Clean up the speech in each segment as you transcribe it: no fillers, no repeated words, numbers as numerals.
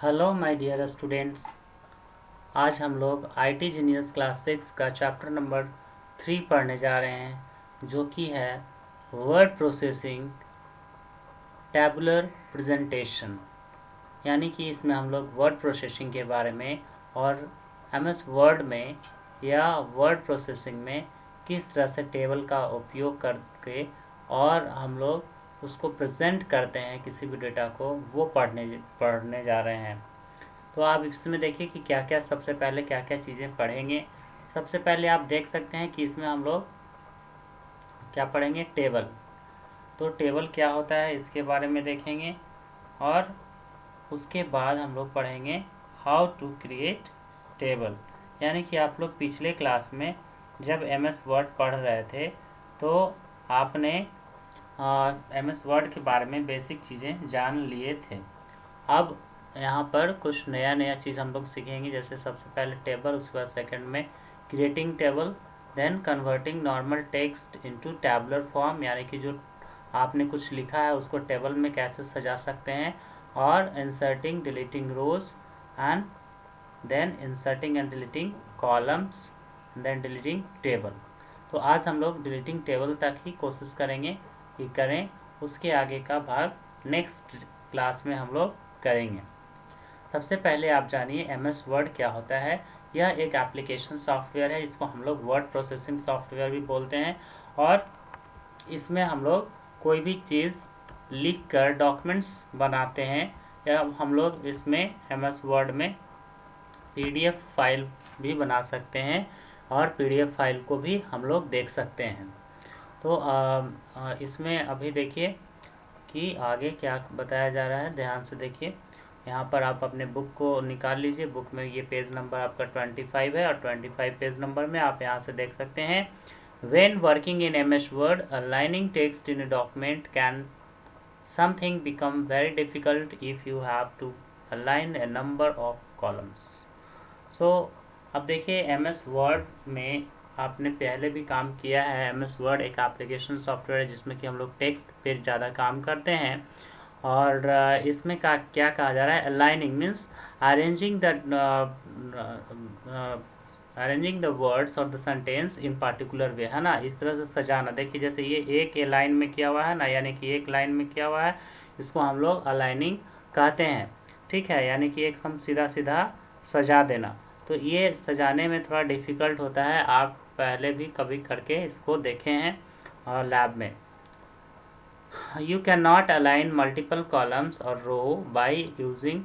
Hello my dear students. आज हम लोग आईटी जीनियस क्लास 6 का चैप्टर नंबर 3 पढ़ने जा रहे हैं, जो कि है वर्ड प्रोसेसिंग टैबुलर प्रेजेंटेशन। यानी कि इसमें हम लोग वर्ड प्रोसेसिंग के बारे में और एमएस वर्ड में या वर्ड प्रोसेसिंग में किस तरह से टेबल का उपयोग करके और हम लोग उसको प्रेजेंट करते हैं किसी भी डेटा को, वो पढ़ने जा रहे हैं। तो आप इसमें देखिए कि क्या क्या सबसे पहले क्या क्या चीज़ें पढ़ेंगे। सबसे पहले आप देख सकते हैं कि इसमें हम लोग क्या पढ़ेंगे, टेबल। तो टेबल क्या होता है इसके बारे में देखेंगे, और उसके बाद हम लोग पढ़ेंगे हाउ टू क्रिएट टेबल। यानी कि आप लोग पिछले क्लास में जब एमएस वर्ड पढ़ रहे थे तो आपने एमएस वर्ड के बारे में बेसिक चीज़ें जान लिए थे। अब यहाँ पर कुछ नया नया चीज़ हम लोग सीखेंगे, जैसे सबसे पहले टेबल, उसके बाद सेकंड में creating table, then converting normal text into tabular form, यानी कि जो आपने कुछ लिखा है उसको टेबल में कैसे सजा सकते हैं, और inserting deleting rows, and then inserting and deleting columns, then deleting table. तो आज हम लोग डिलीटिंग टेबल तक ही कोशिश करेंगे कि करें, उसके आगे का भाग नेक्स्ट क्लास में हम लोग करेंगे। सबसे पहले आप जानिए एमएस वर्ड क्या होता है। यह एक एप्लीकेशन सॉफ्टवेयर है, इसको हम लोग वर्ड प्रोसेसिंग सॉफ्टवेयर भी बोलते हैं। और इसमें हम लोग कोई भी चीज़ लिख कर डॉक्यूमेंट्स बनाते हैं, या हम लोग इसमें एमएस वर्ड में पीडीएफ फाइल भी बना सकते हैं, और पीडीएफ फाइल को भी हम लोग देख सकते हैं। तो इसमें अभी देखिए कि आगे क्या बताया जा रहा है, ध्यान से देखिए। यहाँ पर आप अपने बुक को निकाल लीजिए। बुक में ये पेज नंबर आपका 25 है, और 25 पेज नंबर में आप यहाँ से देख सकते हैं, When working in MS Word, aligning text in a document can something become very difficult if you have to align a number of columns. So, अब देखिए MS Word में आपने पहले भी काम किया है। MS Word एक एप्लीकेशन सॉफ्टवेयर है जिसमें कि हम लोग टेक्स्ट पे ज़्यादा काम करते हैं। और इसमें क्या कहा जा रहा है, aligning means arranging the words और द सेंटेंस इन पार्टिकुलर वे, है ना। इस तरह से सजाना। देखिए जैसे ये एक लाइन में किया हुआ है ना, यानी कि एक लाइन में किया हुआ है, इसको हम लोग अलाइनिंग कहते हैं। ठीक है, यानी कि एकदम सीधा सीधा सजा देना। तो ये सजाने में थोड़ा डिफ़िकल्ट होता है, आप पहले भी कभी करके इसको देखे हैं लैब में। You cannot align multiple columns or row by using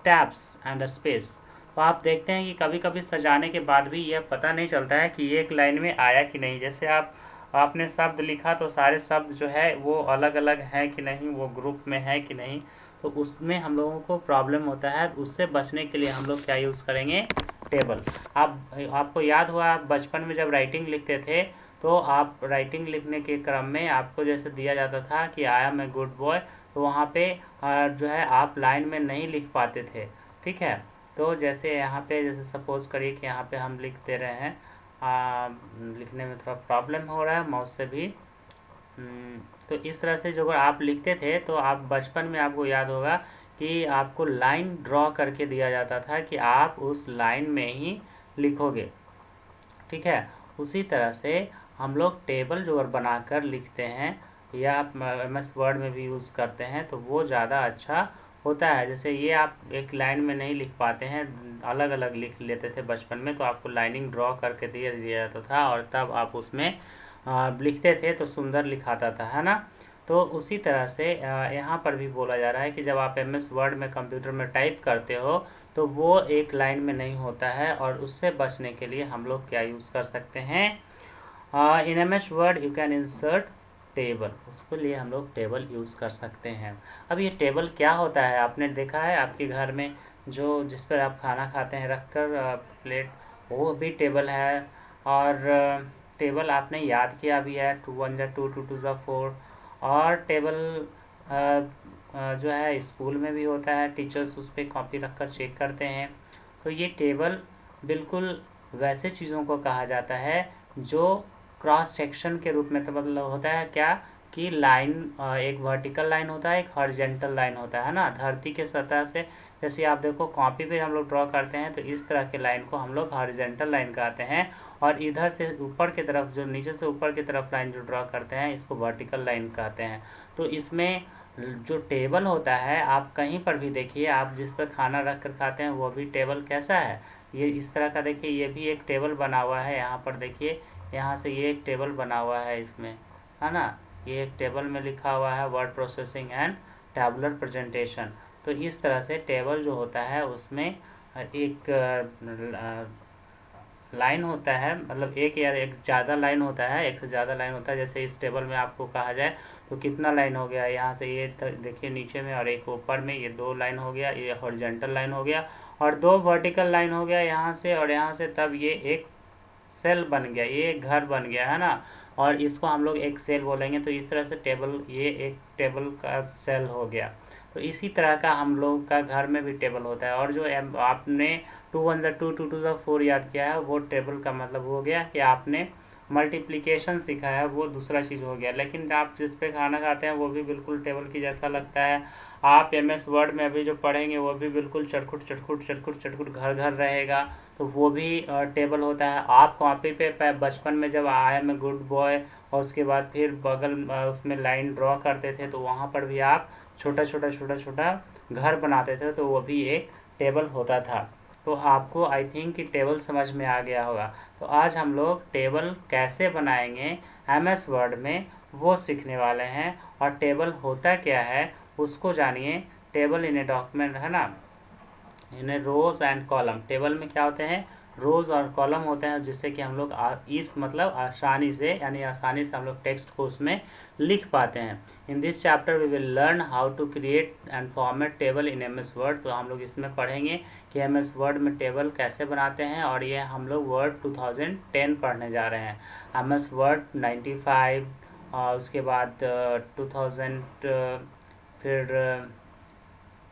tabs and space. तो आप देखते हैं कि कभी कभी सजाने के बाद भी यह पता नहीं चलता है कि एक लाइन में आया कि नहीं। जैसे आपने शब्द लिखा तो सारे शब्द जो है वो अलग अलग हैं कि नहीं, वो ग्रुप में है कि नहीं, तो उसमें हम लोगों को प्रॉब्लम होता है। उससे बचने के लिए हम लोग क्या यूज़ करेंगे, टेबल। आपको याद हुआ, आप बचपन में जब राइटिंग लिखते थे तो आप राइटिंग लिखने के क्रम में आपको जैसे दिया जाता था कि I am a good boy, तो वहाँ पे जो है आप लाइन में नहीं लिख पाते थे। ठीक है, तो जैसे यहाँ पे जैसे सपोज करिए कि यहाँ पे हम लिख दे रहे हैं, लिखने में थोड़ा प्रॉब्लम हो रहा है माउस से भी। तो इस तरह से जो आप लिखते थे तो आप बचपन में आपको याद होगा कि आपको लाइन ड्रॉ करके दिया जाता था कि आप उस लाइन में ही लिखोगे। ठीक है, उसी तरह से हम लोग टेबल जो बनाकर लिखते हैं या एमएस वर्ड में भी यूज़ करते हैं तो वो ज़्यादा अच्छा होता है। जैसे ये आप एक लाइन में नहीं लिख पाते हैं, अलग अलग लिख लेते थे बचपन में, तो आपको लाइनिंग ड्रॉ करके दिया जाता था, और तब आप उसमें लिखते थे तो सुंदर लिखाता था, है ना। तो उसी तरह से यहाँ पर भी बोला जा रहा है कि जब आप एमएस वर्ड में कंप्यूटर में टाइप करते हो तो वो एक लाइन में नहीं होता है, और उससे बचने के लिए हम लोग क्या यूज़ कर सकते हैं, in MS word you can insert table. उसके लिए हम लोग टेबल यूज़ कर सकते हैं। अब ये टेबल क्या होता है, आपने देखा है आपके घर में जो जिस पर आप खाना खाते हैं रख कर प्लेट, वो भी टेबल है। और टेबल आपने याद किया भी है, 2 1 2 2 2 4। और टेबल जो है स्कूल में भी होता है, टीचर्स उस पर कॉपी रख कर चेक करते हैं। तो ये टेबल बिल्कुल वैसे चीज़ों को कहा जाता है जो क्रॉस सेक्शन के रूप में, तो मतलब होता है क्या कि लाइन एक वर्टिकल लाइन होता है, एक हॉरिजेंटल लाइन होता है ना। धरती के सतह से जैसे आप देखो कॉपी पे हम लोग ड्रॉ करते हैं तो इस तरह के लाइन को हम लोग हॉरिजेंटल लाइन कहते हैं, और इधर से ऊपर की तरफ जो नीचे से ऊपर की तरफ लाइन जो ड्रॉ करते हैं इसको वर्टिकल लाइन कहते हैं। तो इसमें जो टेबल होता है, आप कहीं पर भी देखिए, आप जिस पर खाना रख कर खाते हैं वो भी टेबल कैसा है, ये इस तरह का देखिए, ये भी एक टेबल बना हुआ है। यहाँ पर देखिए, यहाँ से ये एक टेबल बना हुआ है इसमें, है ना। ये एक टेबल में लिखा हुआ है word processing and tabular presentation. तो इस तरह से टेबल जो होता है उसमें एक लाइन होता है, मतलब एक या एक ज़्यादा लाइन होता है, एक से ज़्यादा लाइन होता है। जैसे इस टेबल में आपको कहा जाए तो कितना लाइन हो गया, यहाँ से ये देखिए नीचे में और एक ऊपर में, ये 2 लाइन हो गया, ये हॉरिजॉन्टल लाइन हो गया, और 2 वर्टिकल लाइन हो गया यहाँ से और यहाँ से, तब ये एक सेल बन गया, ये एक घर बन गया, है ना। और इसको हम लोग एक सेल बोलेंगे। तो इस तरह से टेबल, ये एक टेबल का सेल हो गया। तो इसी तरह का हम लोग का घर में भी टेबल होता है। और जो आपने 2 1 2 2 2 4 याद किया है, वो टेबल का मतलब हो गया कि आपने मल्टीप्लिकेशन सीखा है, वो दूसरा चीज़ हो गया। लेकिन आप जिस पे खाना खाते हैं वो भी बिल्कुल टेबल की जैसा लगता है। आप MS वर्ड में अभी जो पढ़ेंगे वो भी बिल्कुल चटखुट चटखुट चटखुट चटखुट घर घर रहेगा, तो वो भी टेबल होता है। आप कॉपी पे बचपन में जब I am a good boy और उसके बाद फिर बगल उसमें लाइन ड्रॉ करते थे, तो वहाँ पर भी आप छोटा छोटा छोटा छोटा घर बनाते थे, तो वो भी एक टेबल होता था। तो आपको आई थिंक कि टेबल समझ में आ गया होगा। तो आज हम लोग टेबल कैसे बनाएंगे MS वर्ड में वो सीखने वाले हैं। और टेबल होता क्या है उसको जानिए। टेबल इन ए डॉक्यूमेंट, है ना, इन ए रोज एंड कॉलम। टेबल में क्या होते हैं, रोज और कॉलम होते हैं, जिससे कि हम लोग इस मतलब आसानी से, यानी आसानी से हम लोग टेक्स्ट को उसमें लिख पाते हैं। In this chapter we will learn how to create and format table in MS Word. तो हम लोग इसमें पढ़ेंगे कि MS वर्ड में टेबल कैसे बनाते हैं। और ये हम लोग वर्ड 2010 पढ़ने जा रहे हैं। MS वर्ड 95 और उसके बाद 2000, फिर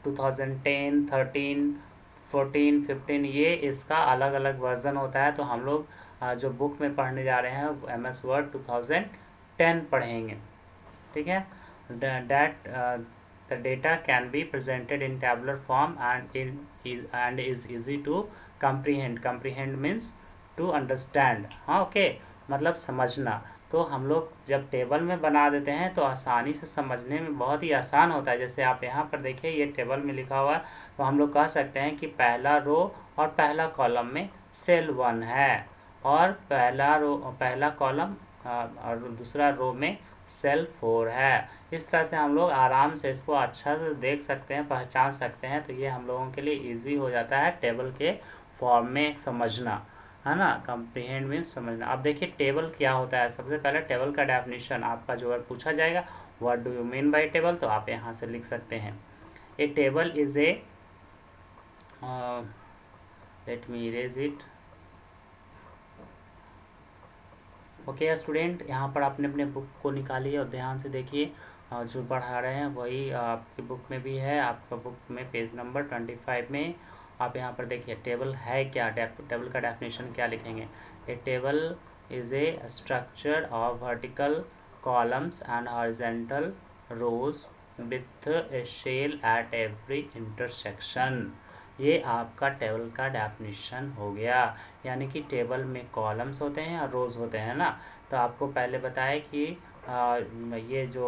2010, 13, 14, 15, ये इसका अलग अलग वर्जन होता है। तो हम लोग जो बुक में पढ़ने जा रहे हैं MS वर्ड 2010 पढ़ेंगे, ठीक है। That the data can be presented in tabular form and is easy to comprehend. Comprehend means to understand, हाँ, ओके, मतलब समझना। तो हम लोग जब टेबल में बना देते हैं तो आसानी से समझने में बहुत ही आसान होता है। जैसे आप यहाँ पर देखिए, ये टेबल में लिखा हुआ है, तो हम लोग कह सकते हैं कि पहला रो और पहला कॉलम में सेल 1 है, और पहला कॉलम और दूसरा रो में सेल 4 है। इस तरह से हम लोग आराम से इसको अच्छा से देख सकते हैं, पहचान सकते हैं। तो ये हम लोगों के लिए इजी हो जाता है टेबल के फॉर्म में समझना, है ना। कंप्रीहेंड मीन्स समझना। अब देखिए टेबल क्या होता है। सबसे पहले टेबल का डेफिनेशन आपका जो है पूछा जाएगा, what do you mean by table, तो आप यहाँ से लिख सकते हैं। A table is a, let me erase it. Okay student, यहाँ पर आपने अपने बुक को निकालिए और ध्यान से देखिए। जो पढ़ा रहे हैं वही आपकी बुक में भी है। आपका बुक में पेज नंबर 25 में आप यहाँ पर देखिए टेबल है क्या, टेबल का डेफिनेशन क्या लिखेंगे। A table is a structure of vertical columns and horizontal rows with a cell at every intersection. ये आपका टेबल का डेफिनेशन हो गया। यानी कि टेबल में कॉलम्स होते हैं और रोज होते हैं ना। तो आपको पहले बताया कि ये जो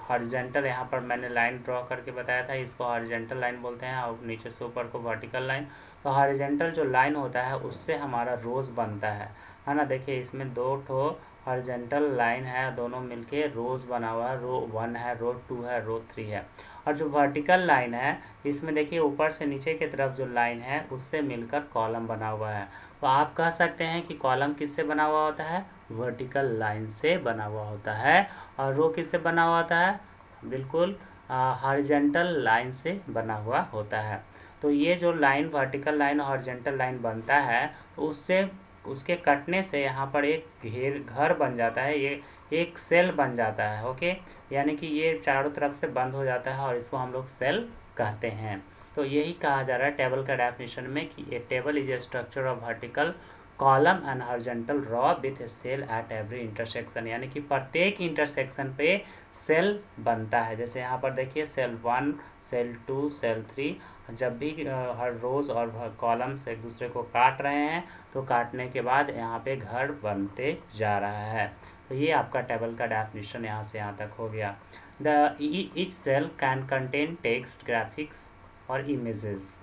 हॉरिजॉन्टल, यहाँ पर मैंने लाइन ड्रॉ करके बताया था, इसको हॉरिजॉन्टल लाइन बोलते हैं, और नीचे से ऊपर को वर्टिकल लाइन। तो हॉरिजॉन्टल जो लाइन होता है उससे हमारा रोज बनता है ना। देखिए इसमें 2 ठो हॉरिजॉन्टल लाइन है, दोनों मिलके रोज बना हुआ है। रो 1 है, रो 2 है, रो 3 है। और जो वर्टिकल लाइन है इसमें देखिए ऊपर से नीचे की तरफ जो लाइन है उससे मिलकर कॉलम बना हुआ है। तो आप कह सकते हैं कि कॉलम किससे बना हुआ होता है, वर्टिकल लाइन से बना हुआ होता है। और रो किससे बना हुआ होता है, बिल्कुल हॉरिजॉन्टल लाइन से बना हुआ होता है। तो ये जो लाइन वर्टिकल लाइन और हॉरिजॉन्टल लाइन बनता है, तो उससे उसके कटने से यहाँ पर एक घर बन जाता है, ये एक सेल बन जाता है। ओके, यानी कि ये चारों तरफ से बंद हो जाता है और इसको हम लोग सेल कहते हैं। तो यही कहा जा रहा है टेबल का डेफिनेशन में कि a table is a structure of vertical column and horizontal row with cell at every intersection, यानी कि प्रत्येक इंटरसेक्शन पे सेल बनता है। जैसे यहाँ पर देखिए सेल 1, सेल 2, सेल 3, जब भी हर रोज और कॉलम्स एक दूसरे को काट रहे हैं तो काटने के बाद यहाँ पे घर बनते जा रहा है। तो ये आपका टेबल का डेफिनेशन यहाँ से यहाँ तक हो गया। The each cell can contain text, graphics और इमेजेस।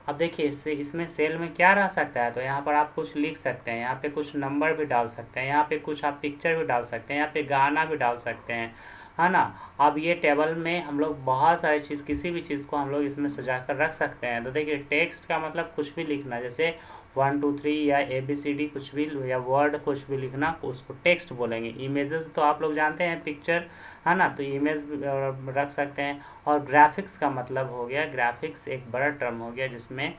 अब देखिए इसमें सेल में क्या रह सकता है, तो यहाँ पर आप कुछ लिख सकते हैं, यहाँ पे कुछ नंबर भी डाल सकते हैं, यहाँ पे कुछ आप पिक्चर भी डाल सकते हैं, यहाँ पे गाना भी डाल सकते हैं, है ना। अब ये टेबल में हम लोग बहुत सारी चीज़, किसी भी चीज़ को हम लोग इसमें सजा कर रख सकते हैं। तो देखिए टेक्स्ट का मतलब कुछ भी लिखना, जैसे 1 2 3 या ABCD कुछ भी, या वर्ड कुछ भी लिखना, उसको टेक्स्ट बोलेंगे। इमेजेस तो आप लोग जानते हैं पिक्चर, है ना, तो इमेज रख सकते हैं। और ग्राफिक्स का मतलब हो गया, ग्राफिक्स एक बड़ा टर्म हो गया जिसमें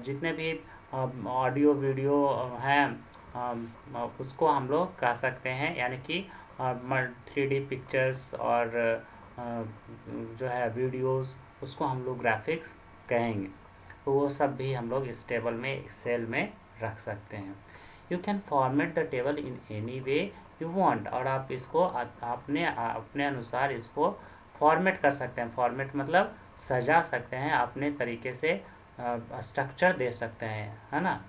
जितने भी ऑडियो वीडियो हैं उसको हम लोग कह सकते हैं, यानी कि 3D पिक्चर्स और जो है वीडियोस, उसको हम लोग ग्राफिक्स कहेंगे। तो वो सब भी हम लोग इस टेबल में, एक्सेल में रख सकते हैं। You can format the table in any way you want, और आप इसको अपने अनुसार इसको फॉर्मेट कर सकते हैं। फॉर्मेट मतलब सजा सकते हैं, अपने तरीके से स्ट्रक्चर दे सकते हैं, है ना।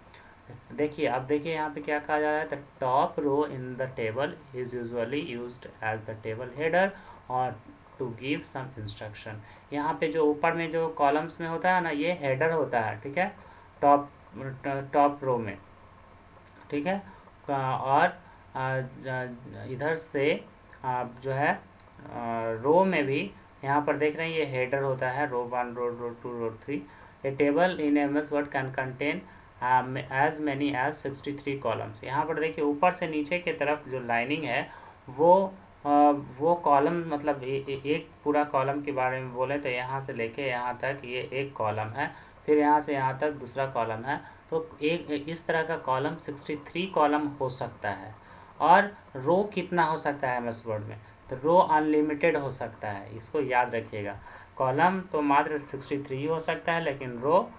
देखिए अब देखिए यहाँ पे क्या कहा जा रहा है, the top row in the table is usually used as the table header और टू गिव सम इंस्ट्रक्शन। यहाँ पे जो ऊपर में जो कॉलम्स में होता है ना, ये हेडर होता है, ठीक है, टॉप रो में, ठीक है। और इधर से जो है रो में भी यहाँ पर देख रहे हैं ये हेडर होता है, row 1, row 2, row 3। A table in MS Word can contain as many as 63 columns. यहाँ पर देखिए ऊपर से नीचे की तरफ जो लाइनिंग है वो कॉलम, मतलब एक पूरा कॉलम के बारे में बोले तो यहाँ से लेके यहाँ तक ये एक कॉलम है, फिर यहाँ से यहाँ तक दूसरा कॉलम है। तो एक इस तरह का कॉलम 63 कॉलम हो सकता है। और रो कितना हो सकता है MS वर्ड में, तो रो अनलिमिटेड हो सकता है, इसको याद रखिएगा। कॉलम तो मात्र 63 हो सकता है, लेकिन रो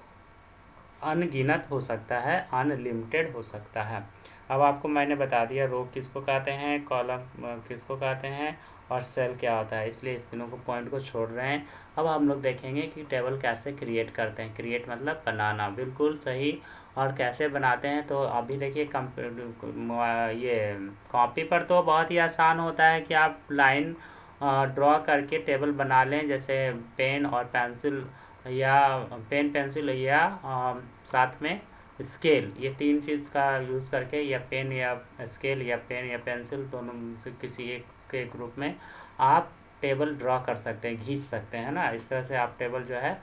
अनगिनत हो सकता है, अनलिमिटेड हो सकता है। अब आपको मैंने बता दिया रो किसको कहते हैं, कॉलम किसको कहते हैं, और सेल क्या होता है, इसलिए इस तीनों को पॉइंट को छोड़ रहे हैं। अब हम लोग देखेंगे कि टेबल कैसे क्रिएट करते हैं। क्रिएट मतलब बनाना, बिल्कुल सही। और कैसे बनाते हैं, तो अभी देखिए ये कॉपी पर तो बहुत ही आसान होता है कि आप लाइन ड्रॉ करके टेबल बना लें, जैसे पेन और पेंसिल, या पेन पेंसिल या साथ में स्केल, ये तीन चीज़ का यूज़ करके, या पेन या स्केल या पेन या पेंसिल दोनों में से किसी एक के ग्रुप में आप टेबल ड्रॉ कर सकते हैं, खींच सकते हैं ना। इस तरह से आप टेबल जो है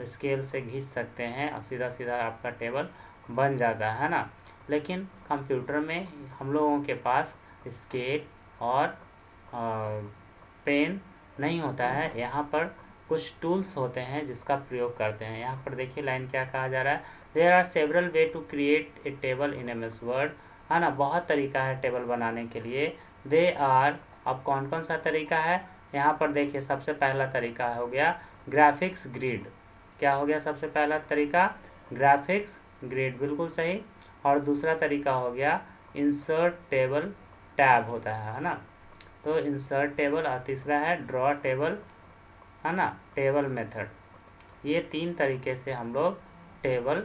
स्केल से खींच सकते हैं और सीधा सीधा आपका टेबल बन जाता है ना। लेकिन कंप्यूटर में हम लोगों के पास स्केल और पेन नहीं होता है। यहाँ पर कुछ टूल्स होते हैं जिसका प्रयोग करते हैं। यहाँ पर देखिए लाइन क्या कहा जा रहा है, there are several way to create a table in MS Word, है ना। बहुत तरीका है टेबल बनाने के लिए। दे आर, अब कौन कौन सा तरीका है, यहाँ पर देखिए सबसे पहला तरीका हो गया ग्राफिक्स ग्रिड। क्या हो गया सबसे पहला तरीका, ग्राफिक्स ग्रिड, बिल्कुल सही। और दूसरा तरीका हो गया इंसर्ट टेबल टैब होता है ना, तो इंसर्ट टेबल। और तीसरा है ड्रॉ टेबल, है ना, टेबल मेथड। ये तीन तरीके से हम लोग टेबल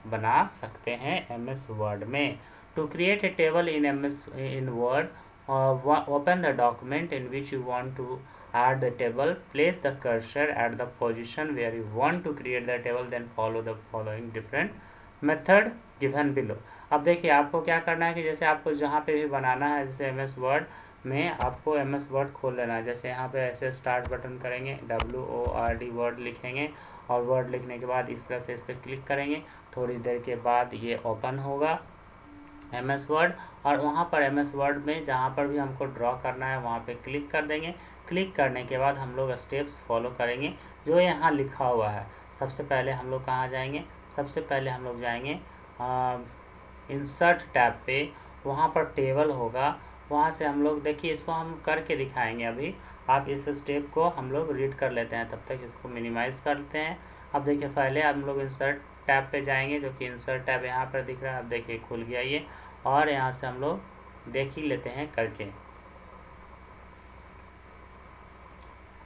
बना सकते हैं MS वर्ड में। To create a table in MS in Word, open the document in which you want to add the table, place the cursor at the position where you want to create the table, then follow the following different method given below। अब देखिए आपको क्या करना है कि जैसे आपको जहाँ पे भी बनाना है, जैसे MS वर्ड में आपको MS वर्ड खोल लेना है। जैसे यहाँ पे ऐसे स्टार्ट बटन करेंगे, WORD वर्ड लिखेंगे, और वर्ड लिखने के बाद इस तरह से इस पर क्लिक करेंगे। थोड़ी देर के बाद ये ओपन होगा MS वर्ड, और वहाँ पर MS वर्ड में जहाँ पर भी हमको ड्रॉ करना है वहाँ पे क्लिक कर देंगे। क्लिक करने के बाद हम लोग स्टेप्स फॉलो करेंगे जो यहाँ लिखा हुआ है। सबसे पहले हम लोग कहाँ जाएंगे, सबसे पहले हम लोग जाएंगे इंसर्ट टैब पे, वहाँ पर टेबल होगा, वहाँ से हम लोग देखिए इसको हम करके दिखाएंगे अभी। आप इस स्टेप को हम लोग रीड कर लेते हैं, तब तक इसको मिनिमाइज़ करते हैं। अब देखिए पहले हम लोग इंसर्ट टैब पे जाएंगे जो कि इंसर्ट टैब यहाँ पर दिख रहा है। अब देखिए खुल गया ये, और यहाँ से हम लोग देख ही लेते हैं करके।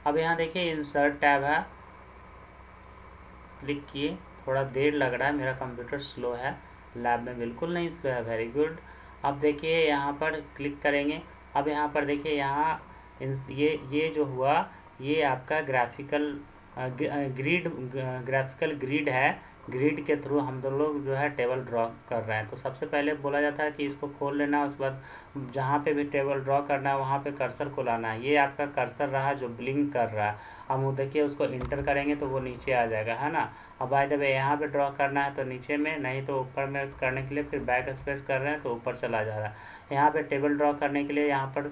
अब यहाँ देखिए इंसर्ट टैब है, क्लिक किए। थोड़ा देर लग रहा है, मेरा कंप्यूटर स्लो है, लैब में बिल्कुल नहीं स्लो है। Very good. अब देखिए यहाँ पर क्लिक करेंगे। अब यहाँ पर देखिए यहाँ ये जो हुआ, ये आपका ग्राफिकल ग्रिड है। ग्रिड के थ्रू हम दोनों लोग जो है टेबल ड्रॉ कर रहे हैं। तो सबसे पहले बोला जाता है कि इसको खोल लेना, उसके बाद जहाँ पे भी टेबल ड्रॉ करना है वहाँ पे कर्सर को लाना है। ये आपका कर्सर रहा जो ब्लिंक कर रहा है। हम वो देखिए उसको इंटर करेंगे तो वो नीचे आ जाएगा, है ना। अब बाय द वे यहाँ पे ड्रॉ करना है तो नीचे में, नहीं तो ऊपर में करने के लिए फिर बैक स्पेस कर रहे हैं तो ऊपर चला जा रहा है। यहाँ पे टेबल ड्रॉ करने के लिए यहाँ पर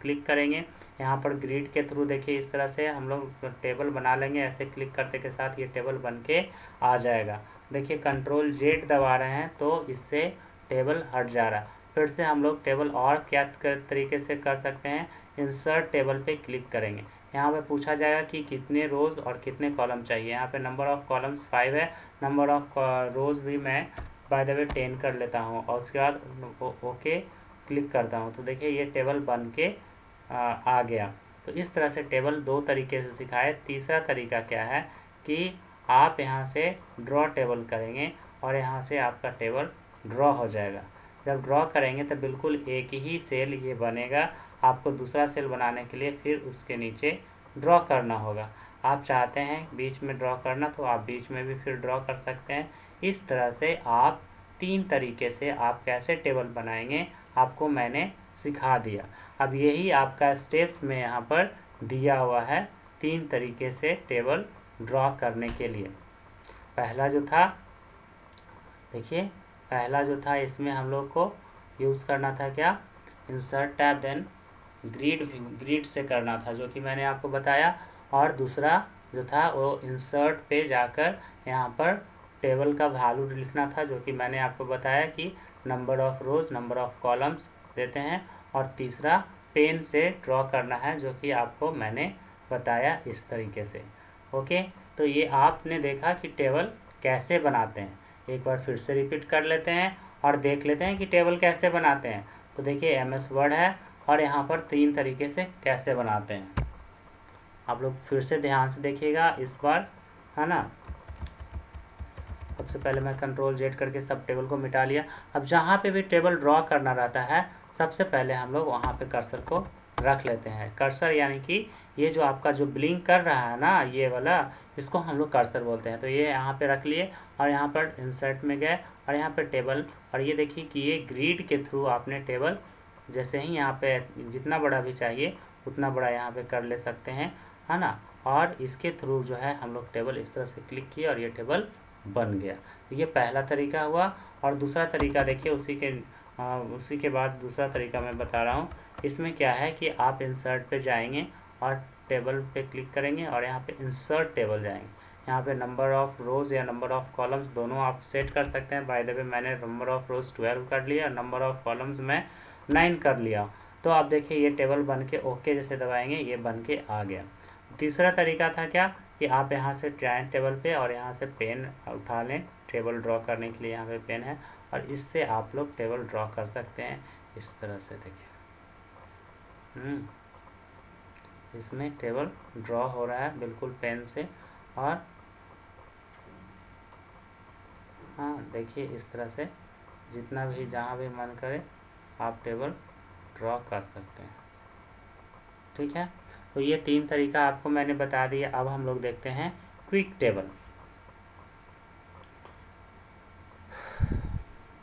क्लिक करेंगे। यहाँ पर ग्रिड के थ्रू देखिए इस तरह से हम लोग टेबल बना लेंगे। ऐसे क्लिक करते के साथ ये टेबल बन के आ जाएगा। देखिए कंट्रोल जेड दबा रहे हैं तो इससे टेबल हट जा रहा है। फिर से हम लोग टेबल और क्या तरीके से कर सकते हैं, इंसर्ट टेबल पे क्लिक करेंगे। यहाँ पे पूछा जाएगा कि कितने रोज़ और कितने कॉलम चाहिए। यहाँ पे नंबर ऑफ़ कॉलम्स 5 है, नंबर ऑफ़ रोज़ भी मैं बाय द वे 10 कर लेता हूँ, और उसके बाद ओके क्लिक करता हूँ। तो देखिए ये टेबल बन के आ गया। तो इस तरह से टेबल दो तरीके से सिखाए। तीसरा तरीका क्या है कि आप यहाँ से ड्रॉ टेबल करेंगे और यहाँ से आपका टेबल ड्रॉ हो जाएगा। जब ड्रॉ करेंगे तो बिल्कुल एक ही सेल ये बनेगा। आपको दूसरा सेल बनाने के लिए फिर उसके नीचे ड्रॉ करना होगा। आप चाहते हैं बीच में ड्रॉ करना तो आप बीच में भी फिर ड्रॉ कर सकते हैं। इस तरह से आप 3 तरीके से आप कैसे टेबल बनाएंगे आपको मैंने सिखा दिया। अब यही आपका स्टेप्स में यहाँ पर दिया हुआ है 3 तरीके से टेबल ड्रॉ करने के लिए। पहला जो था देखिए, पहला जो था इसमें हम लोग को यूज़ करना था क्या, इंसर्ट टैब, देन ग्रिड से करना था जो कि मैंने आपको बताया। और दूसरा जो था वो इंसर्ट पे जाकर यहाँ पर टेबल का वैल्यू लिखना था जो कि मैंने आपको बताया कि number of rows, number of columns देते हैं। और तीसरा पेन से ड्रॉ करना है जो कि आपको मैंने बताया इस तरीके से। ओके, तो ये आपने देखा कि टेबल कैसे बनाते हैं। एक बार फिर से रिपीट कर लेते हैं और देख लेते हैं कि टेबल कैसे बनाते हैं। तो देखिए एमएस वर्ड है और यहाँ पर 3 तरीके से कैसे बनाते हैं। आप लोग फिर से ध्यान से देखिएगा इस बार, है ना। सबसे पहले मैं कंट्रोल जेड करके सब टेबल को मिटा लिया। अब जहाँ पे भी टेबल ड्रॉ करना रहता है सबसे पहले हम लोग वहाँ पे कर्सर को रख लेते हैं। कर्सर यानी कि ये जो आपका जो ब्लिंक कर रहा है ना, ये वाला, इसको हम लोग कर्सर बोलते हैं। तो ये यहाँ पे रख लिए और यहाँ पर इंसर्ट में गए और यहाँ पर टेबल, और ये देखिए कि ये ग्रिड के थ्रू आपने टेबल जैसे ही यहाँ पे जितना बड़ा भी चाहिए उतना बड़ा यहाँ पे कर ले सकते हैं, है ना। और इसके थ्रू जो है हम लोग टेबल इस तरह से क्लिक किए और ये टेबल बन गया। तो ये पहला तरीका हुआ। और दूसरा तरीका देखिए उसी के बाद दूसरा तरीका मैं बता रहा हूँ। इसमें क्या है कि आप इंसर्ट पे जाएंगे और टेबल पे क्लिक करेंगे और यहाँ पे इंसर्ट टेबल जाएंगे। यहाँ पे नंबर ऑफ़ रोज़ या नंबर ऑफ़ कॉलम्स दोनों आप सेट कर सकते हैं। बाय द वे मैंने नंबर ऑफ़ रोज़ 12 कर लिया और नंबर ऑफ़ कॉलम्स मैं 9 कर लिया। तो आप देखिए ये टेबल बन के ओके जैसे दबाएंगे ये बन के आ गया। तीसरा तरीका था क्या कि आप यहाँ से जाएं टेबल पे और यहाँ से पेन उठा लें, टेबल ड्रॉ करने के लिए यहाँ पे पेन है, और इससे आप लोग टेबल ड्रॉ कर सकते हैं इस तरह से। देखिए इसमें टेबल ड्रॉ हो रहा है बिल्कुल पेन से। और हाँ देखिए इस तरह से जितना भी जहाँ भी मन करे आप टेबल ड्रॉ कर सकते हैं। ठीक है, तो ये 3 तरीका आपको मैंने बता दिया। अब हम लोग देखते हैं क्विक टेबल।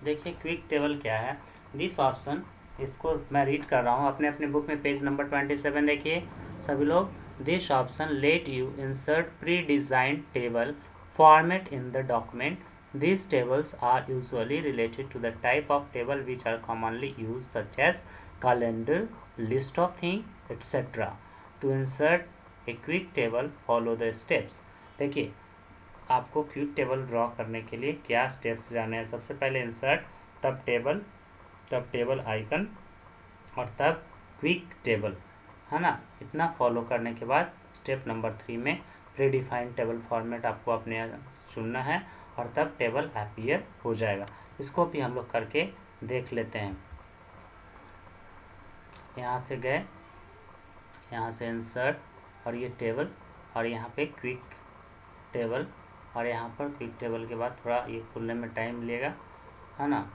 देखिए क्विक टेबल क्या है। दिस ऑप्शन, इसको मैं रीड कर रहा हूँ अपने अपने बुक में, पेज नंबर 27 देखिए सभी लोग। This option let you insert pre designed table format in the document. These tables are usually related to the type of table which are commonly used, such as calendar, list of things, etc. To insert a quick table, follow the steps. देखिए आपको quick table draw करने के लिए क्या steps जाने हैं। सबसे पहले इंसर्ट, तब टेबल आइकन, और तब क्विक टेबल, है ना। इतना फॉलो करने के बाद स्टेप नंबर 3 में प्रीडिफाइंड टेबल फॉर्मेट आपको अपने चुनना है और तब टेबल अपीयर हो जाएगा। इसको भी हम लोग करके देख लेते हैं। यहाँ से गए, यहाँ से इंसर्ट और ये टेबल और यहाँ पे क्विक टेबल, और यहाँ पर क्विक टेबल के बाद थोड़ा ये खुलने में टाइम लेगा, है ना।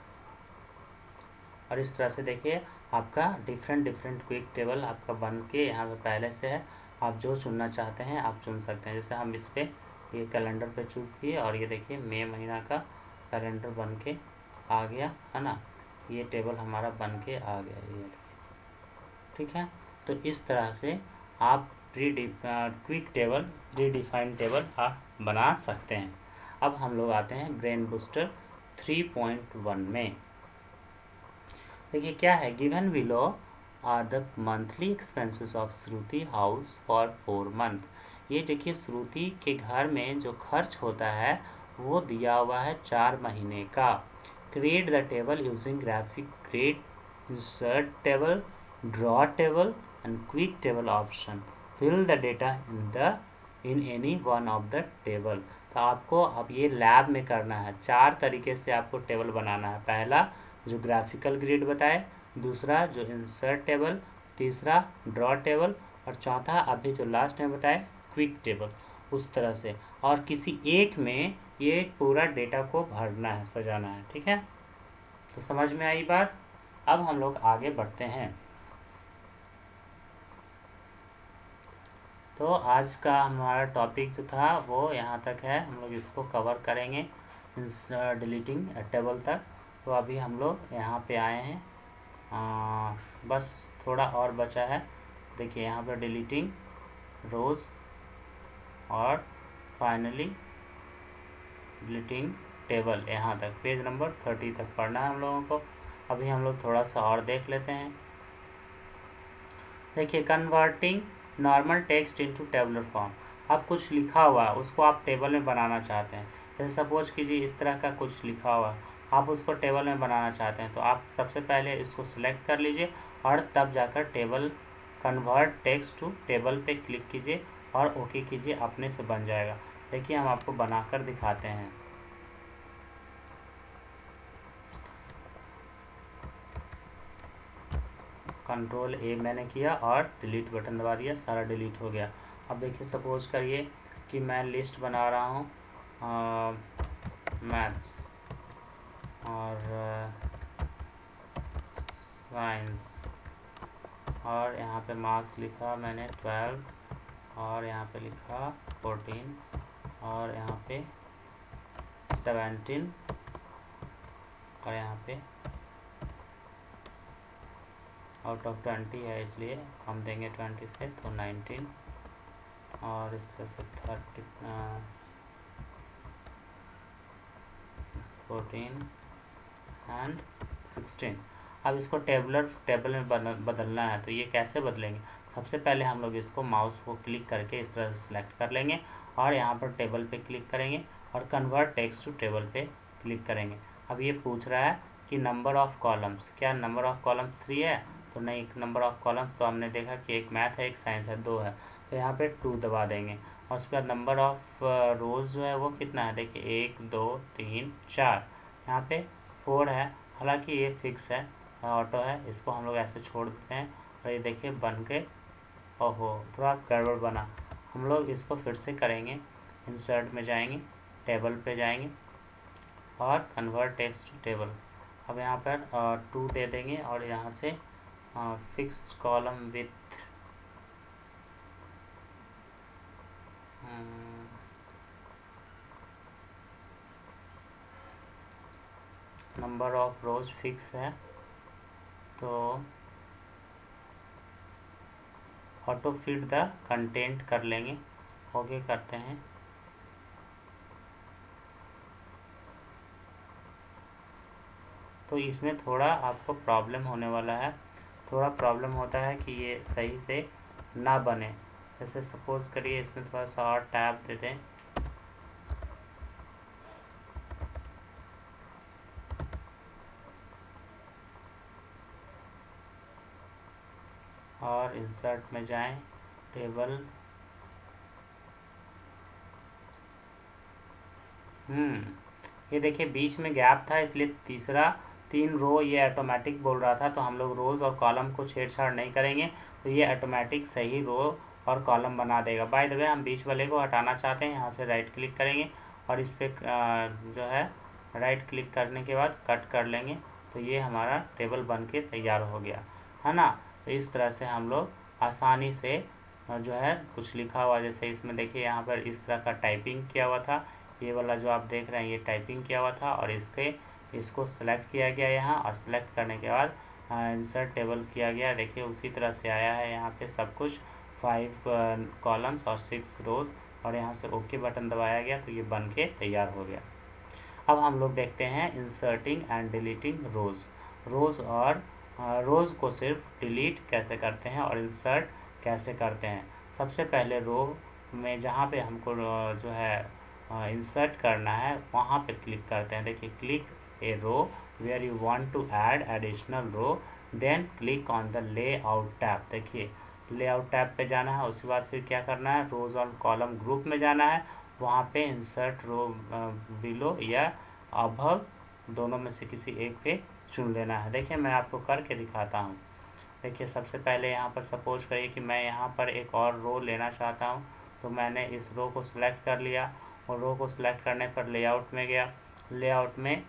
और इस तरह से देखिए आपका डिफरेंट क्विक टेबल आपका बन के यहाँ पे पहले से है। आप जो चुनना चाहते हैं आप चुन सकते हैं। जैसे हम इस पे ये कैलेंडर पे चूज़ किए और ये देखिए मई महीना का कैलेंडर बन के आ गया, है ना। ये टेबल हमारा बन के आ गया, ये ठीक है। तो इस तरह से आप क्विक टेबल, प्रीडिफाइंड टेबल आप बना सकते हैं। अब हम लोग आते हैं ब्रेन बूस्टर 3.1 में। देखिए क्या है, given below are the monthly expenses of Shruti house for 4 month. ये देखिए श्रुति के घर में जो खर्च होता है वो दिया हुआ है 4 महीने का। Create the table using graphic grade, insert table, draw table and quick table option. Fill the data in any one of the table. तो आपको अब ये लैब में करना है। 4 तरीके से आपको टेबल बनाना है। पहला जो ग्राफिकल ग्रिड बताए, दूसरा जो इंसर्ट टेबल, तीसरा ड्रॉ टेबल, और चौथा अभी जो लास्ट में बताए क्विक टेबल। उस तरह से और किसी एक में ये पूरा डेटा को भरना है, सजाना है, ठीक है। तो समझ में आई बात। अब हम लोग आगे बढ़ते हैं। तो आज का हमारा टॉपिक जो था वो यहाँ तक है। हम लोग इसको कवर करेंगे डिलीटिंग टेबल तक। तो अभी हम लोग यहाँ पे आए हैं, बस थोड़ा और बचा है। देखिए यहाँ पर डिलीटिंग रोज और फाइनली डिलीटिंग टेबल, यहाँ तक पेज नंबर 30 तक पढ़ना है हम लोगों को। अभी हम लोग थोड़ा सा और देख लेते हैं। देखिए converting normal text into tabular form. अब कुछ लिखा हुआ है उसको आप टेबल में बनाना चाहते हैं। जैसे सपोज कीजिए इस तरह का कुछ लिखा हुआ है, आप उसको टेबल में बनाना चाहते हैं। तो आप सबसे पहले इसको सिलेक्ट कर लीजिए और तब जाकर table convert text to table पे क्लिक कीजिए और ओके कीजिए, अपने से बन जाएगा। देखिए हम आपको बनाकर दिखाते हैं। कंट्रोल ए मैंने किया और डिलीट बटन दबा दिया, सारा डिलीट हो गया। अब देखिए सपोज करिए कि मैं लिस्ट बना रहा हूँ मैथ्स और साइंस, और यहाँ पे मार्क्स लिखा मैंने 12 और यहाँ पे लिखा 14 और यहाँ पे 17 और यहाँ पे आउट ऑफ 20 है इसलिए हम देंगे 20 से, तो 19 और इस तरह से 30 14 एंड 16। अब इसको टेबल में बदलना है। तो ये कैसे बदलेंगे, सबसे पहले हम लोग इसको माउस को क्लिक करके इस तरह से सिलेक्ट कर लेंगे और यहाँ पर टेबल पे क्लिक करेंगे और कन्वर्ट टेक्स्ट टू टेबल पे क्लिक करेंगे। अब ये पूछ रहा है कि नंबर ऑफ़ कॉलम्स, क्या नंबर ऑफ़ कॉलम्स 3 है? तो नहीं, नंबर ऑफ़ कॉलम्स तो हमने देखा कि एक मैथ है एक साइंस है 2 है, तो यहाँ पे 2 दबा देंगे। और उसके बाद नंबर ऑफ़ रोज़ जो है वो कितना है, देखिए 1 2 3 4, यहाँ पे 4 है। हालांकि ये फिक्स है, ऑटो है, इसको हम लोग ऐसे छोड़ देते हैं। और ये देखिए बन के, ओहो थोड़ा गड़बड़ बना। हम लोग इसको फिर से करेंगे, इंसर्ट में जाएंगे, टेबल पे जाएंगे और कन्वर्ट टेक्स्ट टू टेबल। अब यहाँ पर 2 दे देंगे और यहाँ से fix column with number of rose fix है, तो ऑटो फिट द कंटेंट कर लेंगे, ओके करते हैं। तो इसमें थोड़ा आपको प्रॉब्लम होने वाला है, थोड़ा प्रॉब्लम होता है कि ये सही से ना बने। जैसे सपोज करिए इसमें थोड़ा सा और टैब दे दें, और इंसर्ट में जाएं, टेबल, ये देखिए बीच में गैप था, इसलिए तीसरा 3 रो ये ऑटोमेटिक बोल रहा था, तो हम लोग रोज़ और कॉलम को छेड़छाड़ नहीं करेंगे, तो ये ऑटोमेटिक सही रो और कॉलम बना देगा। बाय द वे हम बीच वाले को हटाना चाहते हैं, यहाँ से राइट क्लिक करेंगे और इस पर जो है राइट क्लिक करने के बाद कट कर लेंगे, तो ये हमारा टेबल बन के तैयार हो गया है ना। तो इस तरह से हम लोग आसानी से जो है कुछ लिखा हुआ, जैसे इसमें देखिए यहाँ पर इस तरह का टाइपिंग किया हुआ था, ये वाला जो आप देख रहे हैं ये टाइपिंग किया हुआ था, और इसको सेलेक्ट किया गया यहाँ, और सेलेक्ट करने के बाद इंसर्ट टेबल किया गया। देखिए उसी तरह से आया है यहाँ पे सब कुछ, 5 कॉलम्स और 6 रोज, और यहाँ से ओके बटन दबाया गया तो ये बन के तैयार हो गया। अब हम लोग देखते हैं इंसर्टिंग एंड डिलीटिंग रोज। रोज को सिर्फ डिलीट कैसे करते हैं और इंसर्ट कैसे करते हैं। सबसे पहले रो में जहाँ पे हमको जो है इंसर्ट करना है वहाँ पे क्लिक करते हैं। देखिए click a row where you want to add additional row, then click on the layout tab. देखिए लेआउट टैब पे जाना है, उसके बाद फिर क्या करना है, रोज और कॉलम ग्रुप में जाना है, वहाँ पे इंसर्ट रो बिलो या अबव दोनों में से किसी एक पे चुन लेना है। देखिए मैं आपको करके दिखाता हूँ। देखिए सबसे पहले यहाँ पर सपोज करिए कि मैं यहाँ पर एक और रो लेना चाहता हूँ, तो मैंने इस रो को सिलेक्ट कर लिया, और रो को सिलेक्ट करने पर लेआउट में गया। लेआउट में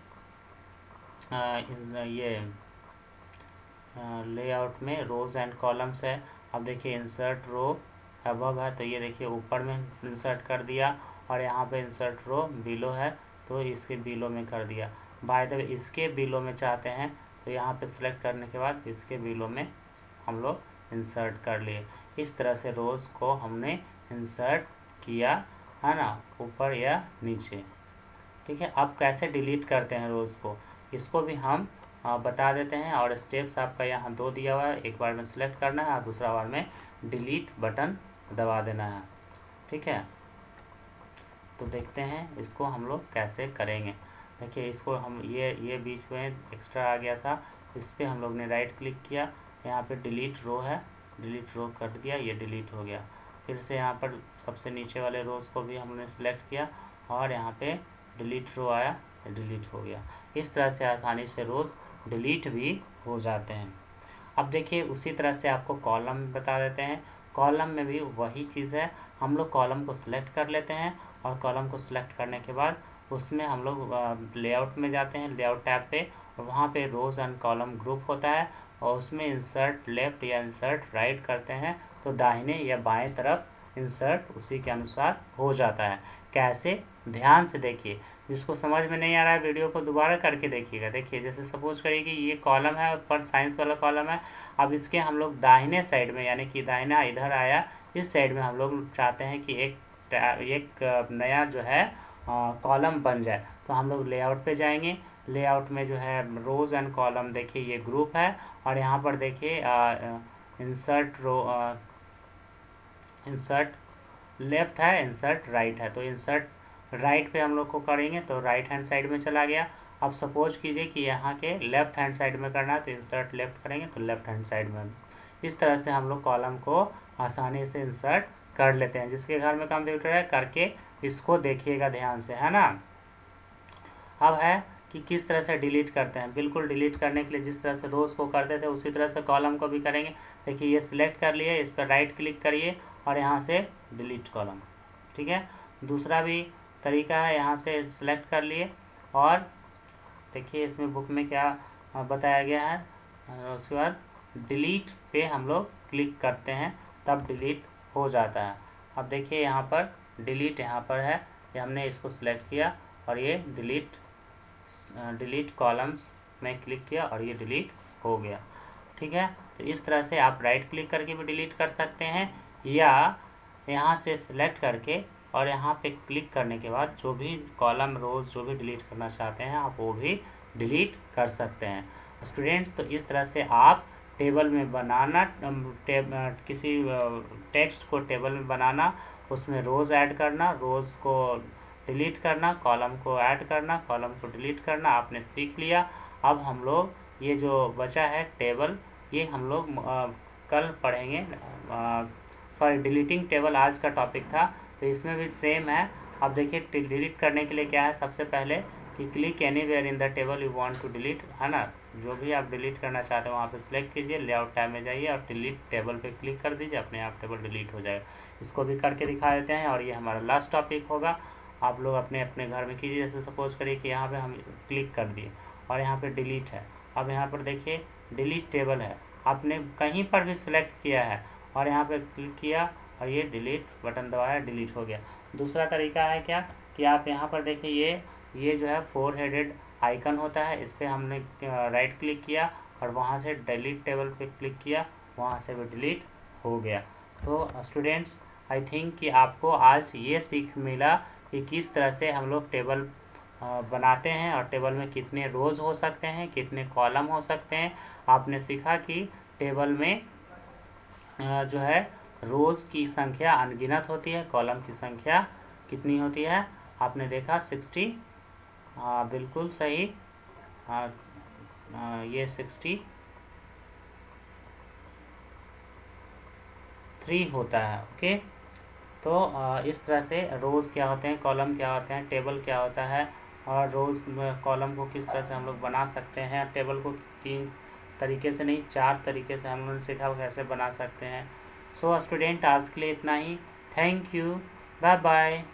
लेआउट में रोज एंड कॉलम्स है। अब देखिए इंसर्ट रो अबव है, तो ये देखिए ऊपर में इंसर्ट कर दिया, और यहाँ पे इंसर्ट रो बिलो है तो इसके बिलो में कर दिया। बाय द वे इसके बिलो में चाहते हैं तो यहाँ पे सिलेक्ट करने के बाद इसके बिलो में हम लोग इंसर्ट कर लिए। इस तरह से रोज़ को हमने इंसर्ट किया है ना, ऊपर या नीचे। ठीक है, अब कैसे डिलीट करते हैं रोज़ को, इसको भी हम बता देते हैं, और स्टेप्स आपका यहाँ 2 दिया हुआ है, एक बार में सिलेक्ट करना है और दूसरा बार में डिलीट बटन दबा देना है। ठीक है, तो देखते हैं इसको हम लोग कैसे करेंगे। देखिए इसको हम ये बीच में एक्स्ट्रा आ गया था, इस पर हम लोग ने राइट क्लिक किया, यहाँ पे डिलीट रो है, डिलीट रो कर दिया, ये डिलीट हो गया। फिर से यहाँ पर सबसे नीचे वाले रोज़ को भी हमने सेलेक्ट किया और यहाँ पे डिलीट रो आया, डिलीट हो गया। इस तरह से आसानी से रोज़ डिलीट भी हो जाते हैं। अब देखिए उसी तरह से आपको कॉलम बता देते हैं। कॉलम में भी वही चीज़ है, हम लोग कॉलम को सिलेक्ट कर लेते हैं, और कॉलम को सिलेक्ट करने के बाद उसमें हम लोग लेआउट में जाते हैं, लेआउट टैब पे, और वहाँ पे रोज़ एंड कॉलम ग्रुप होता है, और उसमें इंसर्ट लेफ्ट या इंसर्ट राइट करते हैं तो दाहिने या बाएं तरफ इंसर्ट उसी के अनुसार हो जाता है। कैसे, ध्यान से देखिए, जिसको समझ में नहीं आ रहा है वीडियो को दोबारा करके देखिएगा। देखिए जैसे सपोज करिए कि ये कॉलम है, ऊपर साइंस वाला कॉलम है, अब इसके हम लोग दाहिने साइड में, यानी कि दाहिना इधर आया, इस साइड में हम लोग चाहते हैं कि एक नया जो है कॉलम बन जाए, तो हम लोग लेआउट पे जाएंगे। लेआउट में जो है रोज़ एंड कॉलम, देखिए ये ग्रुप है, और यहाँ पर देखिए इंसर्ट रो, इंसर्ट लेफ्ट है, इंसर्ट राइट है, तो इंसर्ट राइट पे हम लोग को करेंगे तो राइट हैंड साइड में चला गया। अब सपोज कीजिए कि यहाँ के लेफ्ट हैंड साइड में करना है तो इंसर्ट लेफ्ट करेंगे तो लेफ्ट हैंड साइड में। इस तरह से हम लोग कॉलम को आसानी से इंसर्ट कर लेते हैं। जिसके घर में कंप्यूटर है करके इसको देखिएगा ध्यान से, है ना। अब है कि किस तरह से डिलीट करते हैं। बिल्कुल डिलीट करने के लिए जिस तरह से रोज़ को करते थे उसी तरह से कॉलम को भी करेंगे। देखिए ये सिलेक्ट कर लिए, इस पर राइट क्लिक करिए और यहाँ से डिलीट कॉलम। ठीक है, दूसरा भी तरीका है, यहाँ से सिलेक्ट कर लिए और देखिए इसमें बुक में क्या बताया गया है, उसके बाद डिलीट पे हम लोग क्लिक करते हैं तब डिलीट हो जाता है। अब देखिए यहाँ पर डिलीट यहाँ पर है, ये हमने इसको सिलेक्ट किया और ये डिलीट कॉलम्स में क्लिक किया और ये डिलीट हो गया। ठीक है, तो इस तरह से आप राइट क्लिक करके भी डिलीट कर सकते हैं, या यहाँ से सिलेक्ट करके और यहाँ पे क्लिक करने के बाद जो भी कॉलम रोज जो भी डिलीट करना चाहते हैं आप वो भी डिलीट कर सकते हैं। स्टूडेंट्स, तो इस तरह से आप टेबल में बनाना, किसी टेक्स्ट को टेबल में बनाना, उसमें रोज़ ऐड करना, रोज़ को डिलीट करना, कॉलम को ऐड करना, कॉलम को डिलीट करना, आपने सीख लिया। अब हम लोग ये जो बचा है टेबल, ये हम लोग कल पढ़ेंगे। सॉरी, डिलीटिंग टेबल आज का टॉपिक था, तो इसमें भी सेम है। अब देखिए डिलीट करने के लिए क्या है, सबसे पहले कि click anywhere in the table you want to delete, है ना। जो भी आप डिलीट करना चाहते हैं वहाँ पे सिलेक्ट कीजिए, लेआउट टैब में जाइए और डिलीट टेबल पे क्लिक कर दीजिए, अपने आप टेबल डिलीट हो जाएगा। इसको भी करके दिखा देते हैं और ये हमारा लास्ट टॉपिक होगा। आप लोग अपने अपने घर में कीजिए। जैसे सपोज करिए कि यहाँ पे हम क्लिक कर दिए और यहाँ पे डिलीट है। अब यहाँ पर देखिए डिलीट टेबल है, आपने कहीं पर भी सिलेक्ट किया है और यहाँ पे क्लिक किया और ये डिलीट बटन दबाया, डिलीट हो गया। दूसरा तरीका है क्या कि आप यहाँ पर देखिए ये जो है 4 हेडेड आइकन होता है, इस पर हमने राइट क्लिक किया और वहाँ से डिलीट टेबल पे क्लिक किया, वहाँ से भी डिलीट हो गया। तो स्टूडेंट्स आई थिंक कि आपको आज ये सीख मिला कि किस तरह से हम लोग टेबल बनाते हैं और टेबल में कितने रोज़ हो सकते हैं, कितने कॉलम हो सकते हैं। आपने सीखा कि टेबल में जो है रोज़ की संख्या अनगिनत होती है, कॉलम की संख्या कितनी होती है, आपने देखा 60। बिल्कुल सही। ये 63 होता है। ओके, तो इस तरह से रोज़ क्या होते हैं, कॉलम क्या होते हैं, टेबल क्या होता है और रोज़ कॉलम को किस तरह से हम लोग बना सकते हैं। टेबल को 3 तरीके से नहीं 4 तरीके से हम लोगों ने सीखा कैसे बना सकते हैं। सो स्टूडेंट आज के लिए इतना ही। Thank you, bye bye.